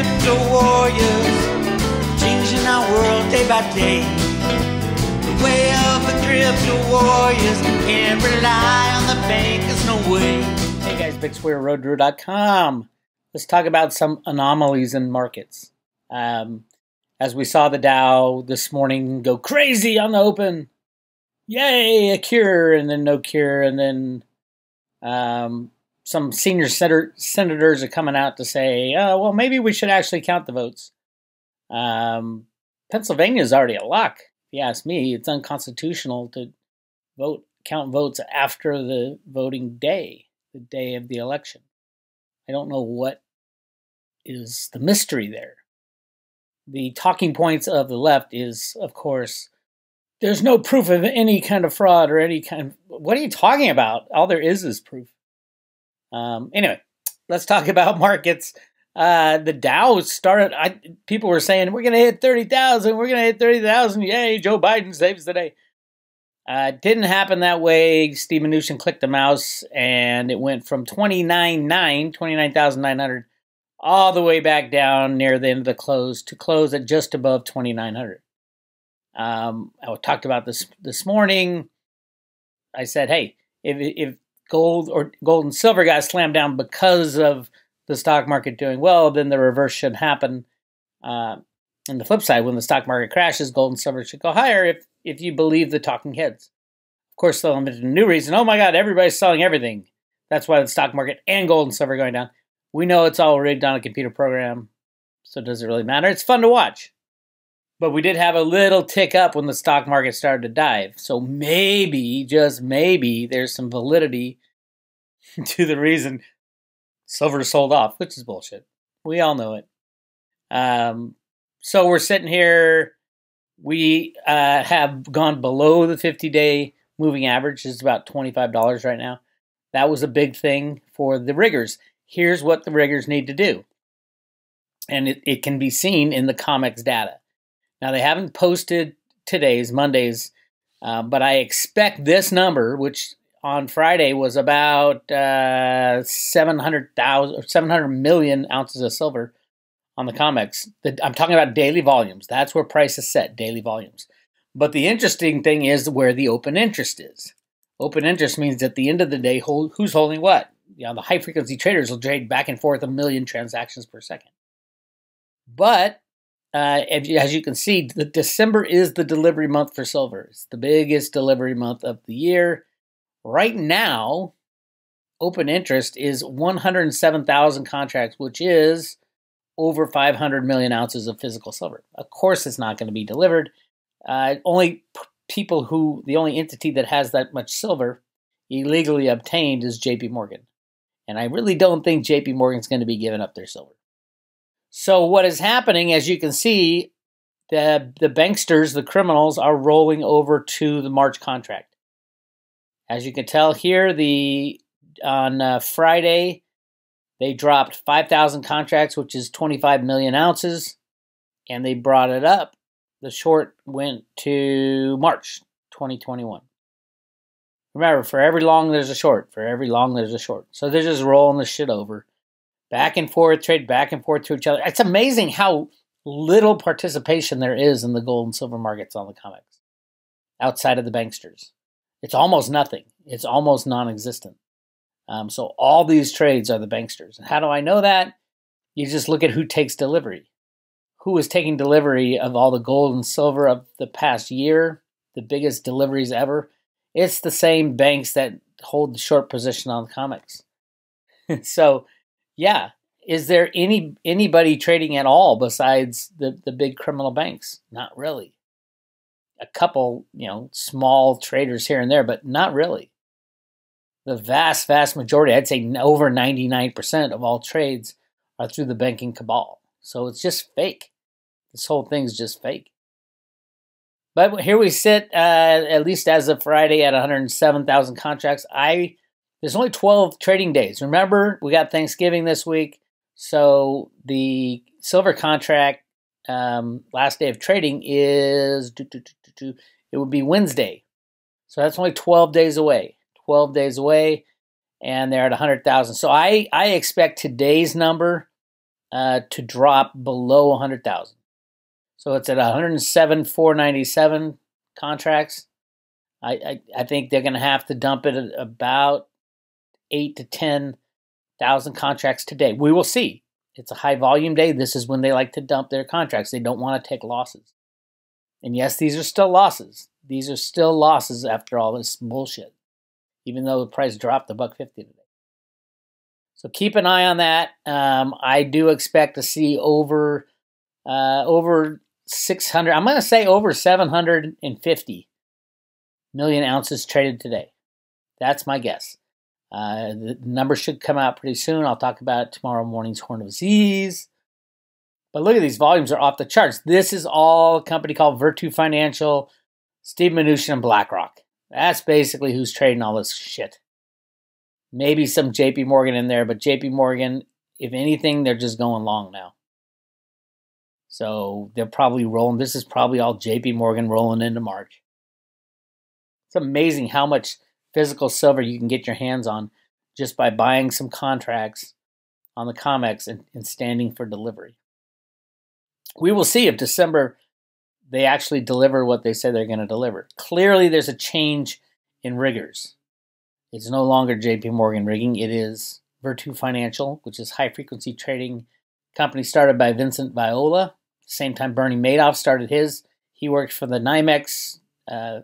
crypto warriors, changing our world day by day. The way of the crypto warriors, can't rely on the bankers, no way. Hey guys, Bix Weir, roadrule.com. Let's talk about some anomalies in markets. As we saw the Dow this morning go crazy on the open. Yay, a cure, and then no cure, and then some senior senators are coming out to say, oh, well, maybe we should actually count the votes. Pennsylvania is already a lock. If you ask me, it's unconstitutional to count votes after the voting day, the day of the election. I don't know what is the mystery there. The talking points of the left is, of course, there's no proof of any kind of fraud or any kind of... What are you talking about? All there is proof. Anyway, let's talk about markets. The Dow started... people were saying, we're going to hit 30,000. We're going to hit 30,000. Yay, Joe Biden saves the day. Didn't happen that way. Steve Mnuchin clicked the mouse, and it went from 29,900, all the way back down near the end of the close to close at just above 2,900. I talked about this morning. I said, hey, if gold and silver got slammed down because of the stock market doing well, then the reverse should happen. And the flip side, when the stock market crashes, gold and silver should go higher if you believe the talking heads. Of course, they'll invent a new reason. Oh my God, everybody's selling everything. That's why the stock market and gold and silver are going down. We know it's all rigged on a computer program, so does it really matter? It's fun to watch. But we did have a little tick up when the stock market started to dive. So maybe, just maybe, there's some validity to the reason silver sold off, which is bullshit. We all know it. So we're sitting here. We have gone below the 50-day moving average. It's about $25 right now. That was a big thing for the riggers. Here's what the riggers need to do. And it can be seen in the COMEX data. Now, they haven't posted Monday's, but I expect this number, which on Friday was about 700 million ounces of silver on the COMEX. I'm talking about daily volumes. That's where price is set, daily volumes. But the interesting thing is where the open interest is. Open interest means at the end of the day, who's holding what? You know, the high-frequency traders will trade back and forth 1 million transactions per second. But as you can see, December is the delivery month for silver. It's the biggest delivery month of the year. Right now, open interest is 107,000 contracts, which is over 500 million ounces of physical silver. Of course, it's not going to be delivered. The only entity that has that much silver illegally obtained is JP Morgan. And I really don't think JP Morgan's going to be giving up their silver. So what is happening, as you can see, the banksters, the criminals, are rolling over to the March contract. As you can tell here, on Friday, they dropped 5,000 contracts, which is 25 million ounces, and they brought it up. The short went to March 2021. Remember, for every long, there's a short. For every long, there's a short. So they're just rolling the shit over. Back and forth, trade back and forth to each other. It's amazing how little participation there is in the gold and silver markets on the COMEX outside of the banksters. It's almost nothing. It's almost non-existent. So all these trades are the banksters. And how do I know that? You just look at who takes delivery. Who is taking delivery of all the gold and silver of the past year, the biggest deliveries ever? It's the same banks that hold the short position on the COMEX. So, yeah, is there anybody trading at all besides the big criminal banks? Not really. A couple, small traders here and there, but not really. The vast, vast majority, I'd say over 99% of all trades are through the banking cabal. So it's just fake. This whole thing's just fake. But here we sit, at least as of Friday, at 107,000 contracts. There's only 12 trading days. Remember, we got Thanksgiving this week. So the silver contract last day of trading is, it would be Wednesday. So that's only 12 days away. 12 days away, and they're at 100,000. So I expect today's number to drop below 100,000. So it's at 107,497 contracts. I think they're going to have to dump it at about 8 to 10,000 contracts today. We will see. It's a high volume day. This is when they like to dump their contracts. They don't want to take losses. And yes, these are still losses. These are still losses after all this bullshit, even though the price dropped $1.50 today. So keep an eye on that. I do expect to see over 600. I'm going to say over 750 million ounces traded today. That's my guess. The numbers should come out pretty soon. I'll talk about it tomorrow morning's Horn of Z's. But look at these volumes are off the charts. This is all a company called Virtu Financial, Steve Mnuchin, and BlackRock. That's basically who's trading all this shit. Maybe some JP Morgan in there, but JP Morgan, if anything, they're just going long now. So they're probably rolling. This is probably all JP Morgan rolling into March. It's amazing how much physical silver you can get your hands on just by buying some contracts on the COMEX and standing for delivery. We will see if December they actually deliver what they say they're going to deliver. Clearly, there's a change in riggers. It's no longer JP Morgan rigging. It is Virtu Financial, which is high-frequency trading company started by Vincent Viola. Same time Bernie Madoff started his. He worked for the NYMEX. Bernie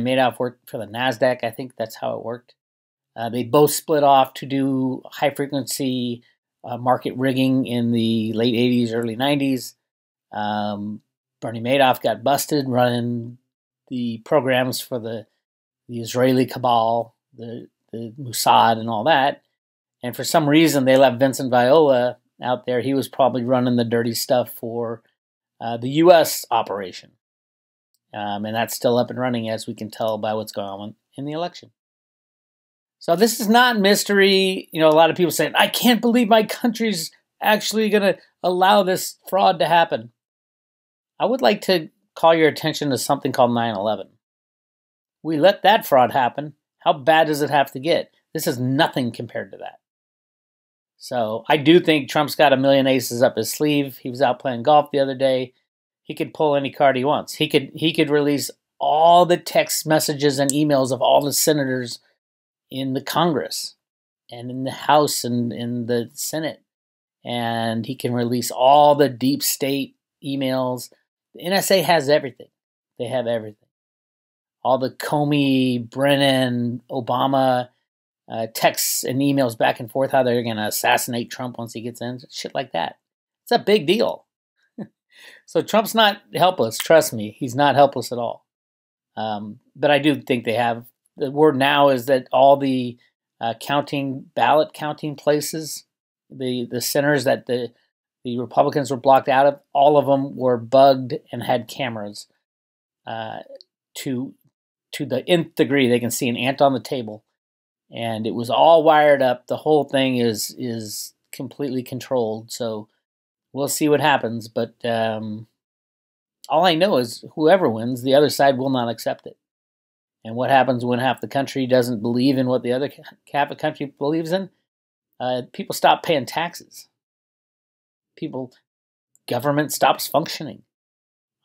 Madoff worked for the NASDAQ. I think that's how it worked. They both split off to do high-frequency market rigging in the late 80s, early 90s. Bernie Madoff got busted running the programs for the Israeli cabal, the Mossad and all that. And for some reason, they left Vincent Viola out there. He was probably running the dirty stuff for the U.S. operation. And that's still up and running, as we can tell by what's going on in the election. So this is not mystery. You know, a lot of people saying, I can't believe my country's actually going to allow this fraud to happen. I would like to call your attention to something called 9/11. We let that fraud happen. How bad does it have to get? This is nothing compared to that. So I do think Trump's got a million aces up his sleeve. He was out playing golf the other day. He could pull any card he wants. He could release all the text messages and emails of all the senators in the Congress and in the House and in the Senate. And he can release all the deep state emails. The NSA has everything. They have everything. All the Comey, Brennan, Obama texts and emails back and forth, how they're going to assassinate Trump once he gets in, shit like that. It's a big deal. So Trump's not helpless. Trust me, he's not helpless at all. But I do think they have, the word now is that all the ballot counting places, the centers that the Republicans were blocked out of, all of them were bugged and had cameras to the nth degree. They can see an ant on the table, and it was all wired up. The whole thing is completely controlled. So we'll see what happens. But all I know is whoever wins, the other side will not accept it. And what happens when half the country doesn't believe in what the other half the country believes in? People stop paying taxes. Government stops functioning.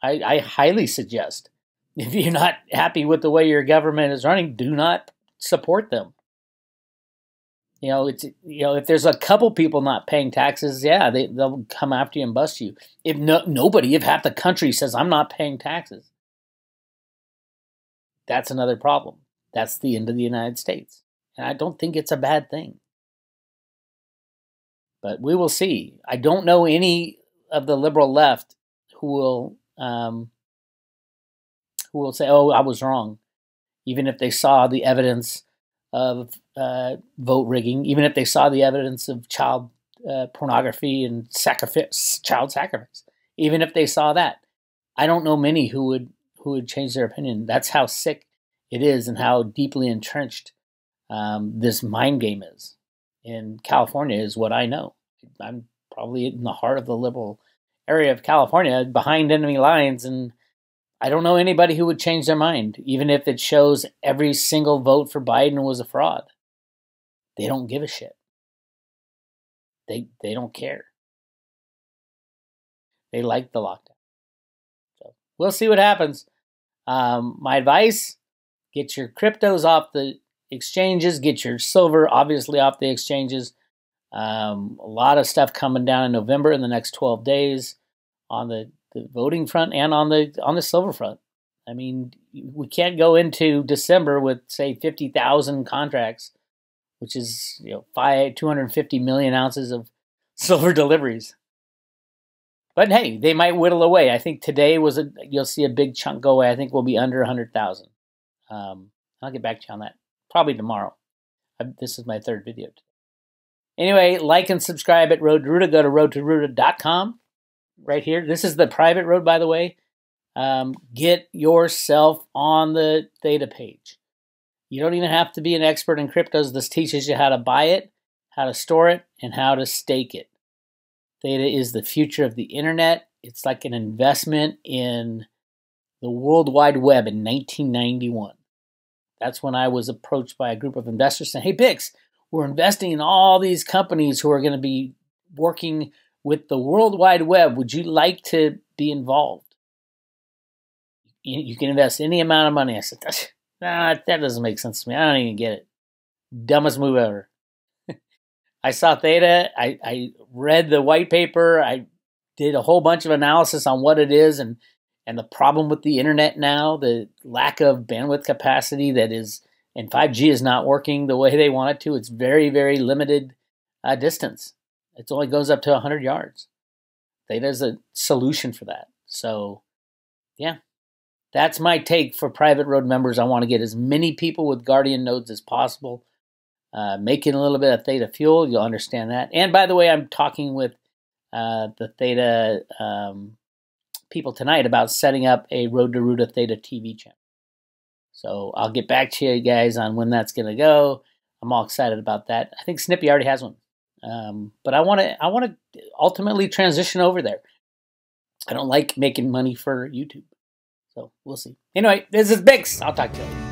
I highly suggest, if you're not happy with the way your government is running, do not support them. If there's a couple people not paying taxes, yeah, they'll come after you and bust you. If half the country says I'm not paying taxes, that's another problem. That's the end of the United States. And I don't think it's a bad thing. But we will see. I don't know any of the liberal left who will say, oh, I was wrong. Even if they saw the evidence of vote rigging, even if they saw the evidence of child pornography and child sacrifice, even if they saw that, I don't know many who would change their opinion. That's how sick it is and how deeply entrenched this mind game is. In California is what I know. I'm probably in the heart of the liberal area of California, behind enemy lines, and I don't know anybody who would change their mind, even if it shows every single vote for Biden was a fraud. They don't give a shit. they don't care. They like the lockdown. So we'll see what happens. My advice, get your cryptos off the exchanges, get your silver obviously off the exchanges. A lot of stuff coming down in November in the next 12 days on the voting front and on the silver front. I mean, we can't go into December with, say, 50,000 contracts, which is 250 million ounces of silver deliveries. But hey, they might whittle away. I think today you'll see a big chunk go away. I think we'll be under 100,000. I'll get back to you on that probably tomorrow. This is my third video today. Anyway, like and subscribe at Road to Ruta. Go to roadtoruta.com right here. This is the private road, by the way. Get yourself on the Theta page. You don't even have to be an expert in cryptos. This teaches you how to buy it, how to store it, and how to stake it. Theta is the future of the internet. It's like an investment in the World Wide Web in 1991. That's when I was approached by a group of investors saying, hey, Bix, we're investing in all these companies who are going to be working with the World Wide Web. Would you like to be involved? You can invest any amount of money. I said, nah, that doesn't make sense to me. I don't even get it. Dumbest move ever. I saw Theta. I read the white paper. I did a whole bunch of analysis on what it is and the problem with the internet now, the lack of bandwidth capacity and 5G is not working the way they want it to. It's very, very limited distance. It only goes up to 100 yards. Theta is a solution for that. So, yeah, that's my take for private road members. I want to get as many people with Guardian nodes as possible. Making a little bit of Theta fuel, you'll understand that. And by the way, I'm talking with the Theta people tonight about setting up a Road to Ruta Theta TV channel. So I'll get back to you guys on when that's going to go. I'm all excited about that. I think Snippy already has one. But I want to ultimately transition over there. I don't like making money for YouTube. So we'll see. Anyway, this is Bix. I'll talk to you later.